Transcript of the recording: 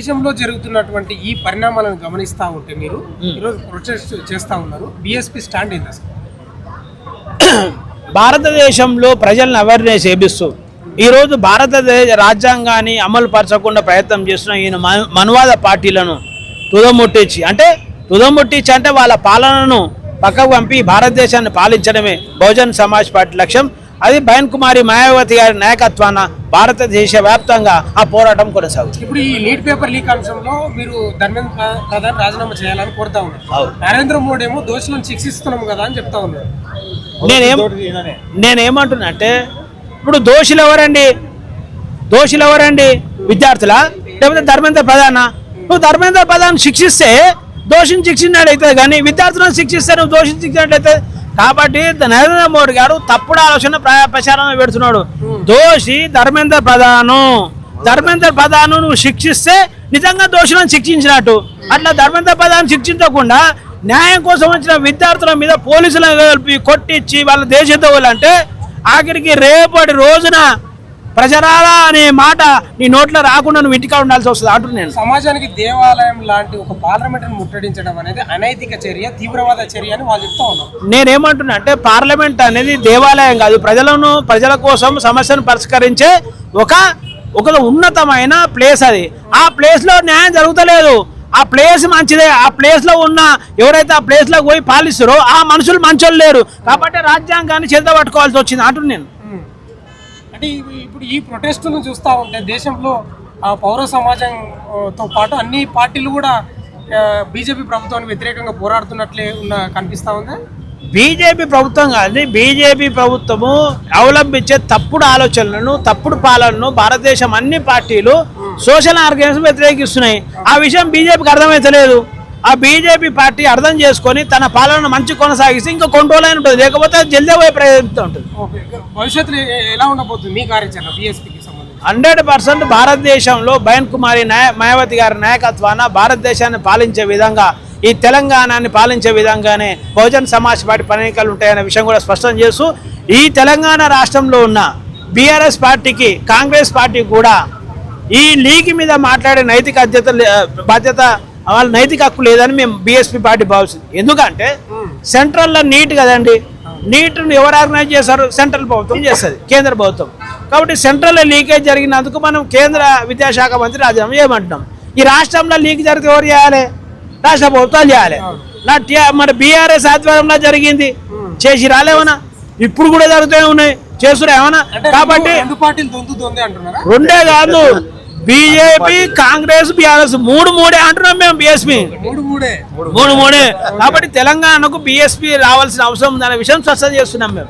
దేశంలో జరుగుతున్నటువంటి ఈ పరిణామాలను గమనిస్తూ ఉంటే మీరు ఈరోజు ప్రొటెస్ట్ చేస్తూ ఉన్నారు. బీఎస్పీ స్టాండ్ ఏంది అసలు? భారతదేశంలో ప్రజలను అవేర్నెస్ చేపిస్తూ ఈరోజు భారతదేశ రాజ్యాంగాన్ని అమలు పరచకుండా ప్రయత్నం చేస్తున్న ఈయన మనువాద పార్టీలను తుదముట్టించి అంటే వాళ్ళ పాలనను పక్కకు పంపి భారతదేశాన్ని పాలించడమే బహుజన్ సమాజ్ పార్టీ లక్ష్యం. అది బయన్ కుమారి మాయావతి గారి నాయకత్వాన భారతదేశ వ్యాప్తంగా ఆ పోరాటం కొనసాగుతుంది. ఇప్పుడు ఈ నీట్ పేపర్ లీక్ అంశంలో మీరు ధర్మేంద్ర ప్రధాన్ రాజీనామా చేయాలని కోరుతా ఉన్నారు. నరేంద్ర మోడీ ఏమో దోషులను శిక్షిస్తున్నాం కదా అని చెప్తా ఉన్నారు. నేనేమంటున్నా అంటే ఇప్పుడు దోషులు ఎవరండి? విద్యార్థులా లేకపోతే ధర్మేంద్ర ప్రధాన? నువ్వు ధర్మేంద్ర ప్రధాన్ శిక్షిస్తే దోషిని శిక్షించినట్లయితే, కానీ విద్యార్థులను శిక్షిస్తే నువ్వు దోషిని శిక్షించినట్లయితే. కాబట్టి నరేంద్ర మోడీ గారు తప్పుడు ఆలోచన ప్రచారం పెడుతున్నాడు. దోషి ధర్మేంద్ర ప్రధాన్ నువ్వు శిక్షిస్తే నిజంగా దోషులను శిక్షించినట్టు. అట్లా ధర్మేంద్ర ప్రధాన్ శిక్షించకుండా న్యాయం కోసం వచ్చిన విద్యార్థుల మీద పోలీసులను కలిపి కొట్టించి వాళ్ళ దేశద్రోహులు అంటే ఆఖరికి రేపటి రోజున ప్రజరాలా అనే మాట నీ నోట్లో రాకుండా నువ్వు ఇంటికా ఉండాల్సి వస్తుంది అంటున్నాను. సమాజానికి దేవాలయం లాంటి ఒక పార్లమెంట్ను ముట్టడించడం అనేది అనైతిక చర్య, తీవ్రవాద చర్య అని వాళ్ళు చెప్తా ఉన్నారు. నేనేమంటున్నా అంటే పార్లమెంట్ అనేది దేవాలయం కాదు, ప్రజల కోసం సమస్యను పరిష్కరించే ఒక ఉన్నతమైన ప్లేస్. అది ఆ ప్లేస్ లో న్యాయం జరుగుతలేదు. ఆ ప్లేస్ మంచిదే. ఆ ప్లేస్ లో ఉన్న ఎవరైతే ఆ ప్లేస్ లో పోయి పాలిస్తారో ఆ మనుషులు మంచోళ్ళు లేరు. కాబట్టి రాజ్యాంగాన్ని చేత పట్టుకోవాల్సి వచ్చింది అంటున్నాను నేను. అంటే ఇప్పుడు ఈ ప్రొటెస్టులను చూస్తూ ఉంటే దేశంలో పౌర సమాజంతో పాటు అన్ని పార్టీలు కూడా బీజేపీ ప్రభుత్వానికి వ్యతిరేకంగా పోరాడుతున్నట్లే కనిపిస్తా ఉంది. బీజేపీ ప్రభుత్వం కాదు, బీజేపీ ప్రభుత్వము అవలంబించే తప్పుడు ఆలోచనలను, తప్పుడు పాలనను భారతదేశం అన్ని పార్టీలు సోషల్ ఆర్గనైజేషన్ వ్యతిరేకిస్తున్నాయి. ఆ విషయం బీజేపీకి అర్థమైతలేదు. ఆ బీజేపీ పార్టీ అర్థం చేసుకొని తన పాలన మంచి కొనసాగిస్తే ఇంకా కొన్ని రోజులైన ఉంటుంది, లేకపోతే జల్దీ పోయే ప్రయత్నం ఉంటుంది. భవిష్యత్తులో ఎలా ఉండబోతుంది మీ కార్యాచరణ బీఎస్పీకి సంబంధించి? 100% భారతదేశంలో బయన్ కుమారి మాయావతి గారి నాయకత్వాన భారతదేశాన్ని పాలించే విధంగా, ఈ తెలంగాణని పాలించే విధంగానే బహుజన్ సమాజ్ పార్టీ ప్రణాళికలు ఉంటాయనే విషయం కూడా స్పష్టం చేస్తూ ఈ తెలంగాణ రాష్ట్రంలో ఉన్న బీఆర్ఎస్ పార్టీకి, కాంగ్రెస్ పార్టీ కూడా ఈ లీగ్ మీద మాట్లాడే బాధ్యత వాళ్ళ నైతిక హక్కు లేదని మేము బీఎస్పీ పార్టీ భావిస్తుంది. ఎందుకంటే సెంట్రల్లో నీట్ కదండి, నీట్ను ఎవరు ఆర్గనైజ్ చేశారు? సెంట్రల్ ప్రభుత్వం చేస్తుంది, కేంద్ర ప్రభుత్వం. కాబట్టి సెంట్రల్లో లీకేజ్ జరిగినందుకు మనం కేంద్ర విద్యాశాఖ మంత్రి రాజీనామా చేయమంటున్నాం. ఈ రాష్ట్రంలో లీక్ జరిగితే ఎవరు చేయాలి? రాష్ట్ర ప్రభుత్వాలు చేయాలి. మరి బీఆర్ఎస్ ఆధ్వర్యంలో జరిగింది, చేసి రాలేమన్నా? ఇప్పుడు కూడా జరుగుతూనే ఉన్నాయి, చేస్తున్నా ఏమన్నా? కాబట్టి రెండే కాదు, బీజేపీ, కాంగ్రెస్, బీఆర్ఎస్ మూడే అంటున్నాం మేము. బీఎస్పీ మూడే. కాబట్టి తెలంగాణకు బీఎస్పీ రావాల్సిన అవసరం ఉందనే విషయం స్పష్టం చేస్తున్నాం మేము.